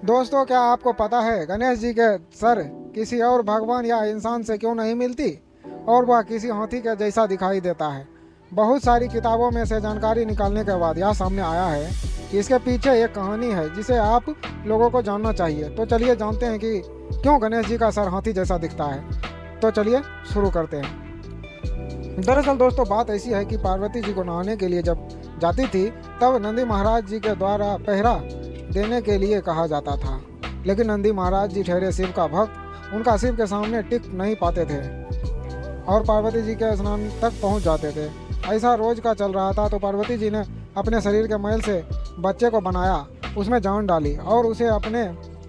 दोस्तों, क्या आपको पता है गणेश जी के सर किसी और भगवान या इंसान से क्यों नहीं मिलती और वह किसी हाथी के जैसा दिखाई देता है? बहुत सारी किताबों में से जानकारी निकालने के बाद यह सामने आया है कि इसके पीछे एक कहानी है जिसे आप लोगों को जानना चाहिए। तो चलिए जानते हैं कि क्यों गणेश जी का सर हाथी जैसा दिखता है। तो चलिए शुरू करते हैं। दरअसल दोस्तों, बात ऐसी है कि पार्वती जी को नहाने के लिए जब जाती थी तब नंदी महाराज जी के द्वारा पहरा देने के लिए कहा जाता था, लेकिन नंदी महाराज जी ठहरे शिव का भक्त उनका शिव के सामने टिक नहीं पाते थे और पार्वती जी के स्नान तक पहुंच जाते थे। ऐसा रोज का चल रहा था तो पार्वती जी ने अपने शरीर के मैल से बच्चे को बनाया, उसमें जान डाली और उसे अपने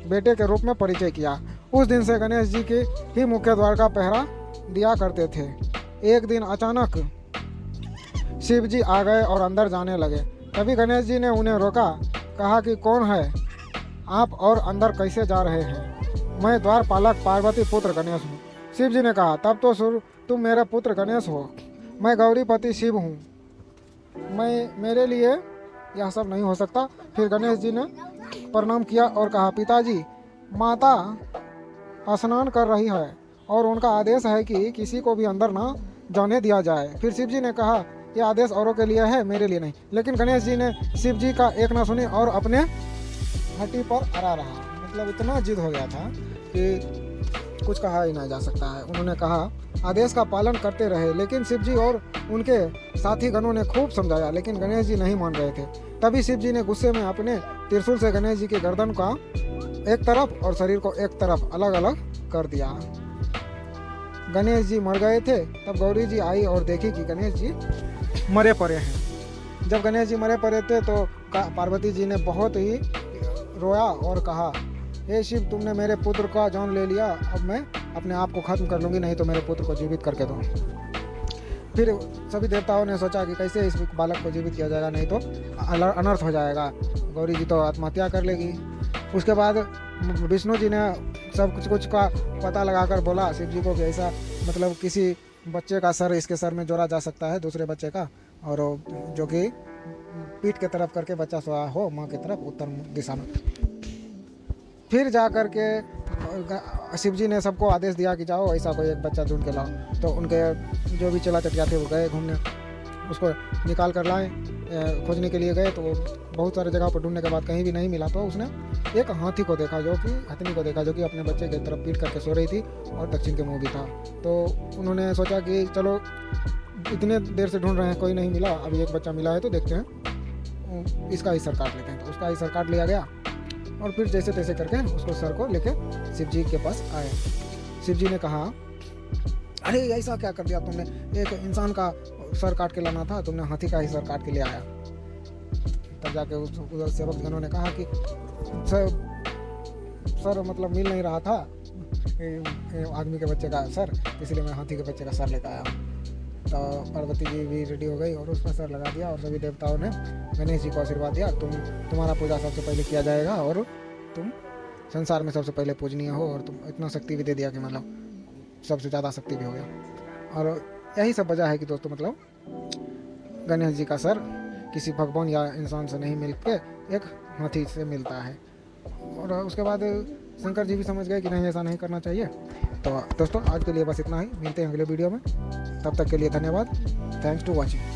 बेटे के रूप में परिचय किया। उस दिन से गणेश जी के ही मुख्य द्वार का पहरा दिया करते थे। एक दिन अचानक शिव जी आ गए और अंदर जाने लगे। तभी गणेश जी ने उन्हें रोका, कहा कि कौन है आप और अंदर कैसे जा रहे हैं? मैं द्वार पालक पार्वती पुत्र गणेश हूँ। शिव जी ने कहा, तब तो तुम मेरा पुत्र गणेश हो, मैं गौरीपति शिव हूँ, मेरे लिए यह सब नहीं हो सकता। फिर गणेश जी ने प्रणाम किया और कहा, पिताजी, माता स्नान कर रही है और उनका आदेश है कि किसी को भी अंदर ना जाने दिया जाए। फिर शिव जी ने कहा, यह आदेश औरों के लिए है, मेरे लिए नहीं। लेकिन गणेश जी ने शिव जी का एक ना सुनी और अपने हड्डी पर अड़ा रहा। मतलब इतना जिद हो गया था कि कुछ कहा ही नहीं जा सकता है। उन्होंने कहा, आदेश का पालन करते रहे, लेकिन शिव जी और उनके साथी गणों ने खूब समझाया, लेकिन गणेश जी नहीं मान रहे थे। तभी शिव जी ने गुस्से में अपने त्रिशूल से गणेश जी के गर्दन का एक तरफ और शरीर को एक तरफ अलग अलग कर दिया। गणेश जी मर गए थे। तब गौरी जी आई और देखी कि गणेश जी मरे पड़े हैं। जब गणेश जी मरे पड़े थे तो पार्वती जी ने बहुत ही रोया और कहा, हे शिव, तुमने मेरे पुत्र का जान ले लिया, अब मैं अपने आप को खत्म कर लूँगी, नहीं तो मेरे पुत्र को जीवित करके दो। फिर सभी देवताओं ने सोचा कि कैसे इस बालक को जीवित किया जाएगा, नहीं तो अनर्थ हो जाएगा, गौरी जी तो आत्महत्या कर लेगी। उसके बाद विष्णु जी ने सब कुछ का पता लगाकर बोला शिव जी को कि ऐसा मतलब किसी बच्चे का सर इसके सर में जोड़ा जा सकता है, दूसरे बच्चे का, और जो कि पीठ के तरफ करके बच्चा सोया हो माँ की तरफ उत्तर दिशा में। फिर जा कर के शिव जी ने सबको आदेश दिया कि जाओ ऐसा कोई एक बच्चा ढूंढ के लाओ। तो उनके जो भी चला चटिया थे वो गए घूमने, उसको निकाल कर लाए। खोजने के लिए गए तो बहुत सारे जगह पर ढूंढने के बाद कहीं भी नहीं मिला। तो उसने एक हाथी को देखा, हथनी को देखा जो कि अपने बच्चे की तरफ पीट करके सो रही थी और दक्षिण के मुँह भी था। तो उन्होंने सोचा कि चलो इतने देर से ढूंढ रहे हैं, कोई नहीं मिला, अभी एक बच्चा मिला है तो देखते हैं, इसका ही सर काट लेते हैं। तो उसका ही सर काट लिया गया और फिर जैसे तैसे करके उसको सर को लेके शिव जी के पास आए। शिव जी ने कहा, अरे ऐसा क्या कर दिया तुमने, एक इंसान का सर काट के लाना था, तुमने हाथी का ही सर काट के ले आया। तब जाके उस सेवक गणों ने कहा कि सर मतलब मिल नहीं रहा था आदमी के बच्चे का सर, इसलिए मैं हाथी के बच्चे का सर लेकर आया। तो पार्वती जी भी रेडी हो गई और उसका सर लगा दिया और सभी देवताओं ने गणेश जी को आशीर्वाद दिया, तुम्हारा पूजा सबसे पहले किया जाएगा और तुम संसार में सबसे पहले पूजनीय हो, और तुम इतना शक्ति भी दे दिया कि मतलब सबसे ज़्यादा शक्ति भी हो गया। और यही सब वजह है कि दोस्तों मतलब गणेश जी का सर किसी भगवान या इंसान से नहीं मिल के एक हाथी से मिलता है। और उसके बाद शंकर जी भी समझ गए कि नहीं, ऐसा नहीं करना चाहिए। तो दोस्तों आज के लिए बस इतना ही, मिलते हैं अगले वीडियो में, तब तक के लिए धन्यवाद। Thanks to watching.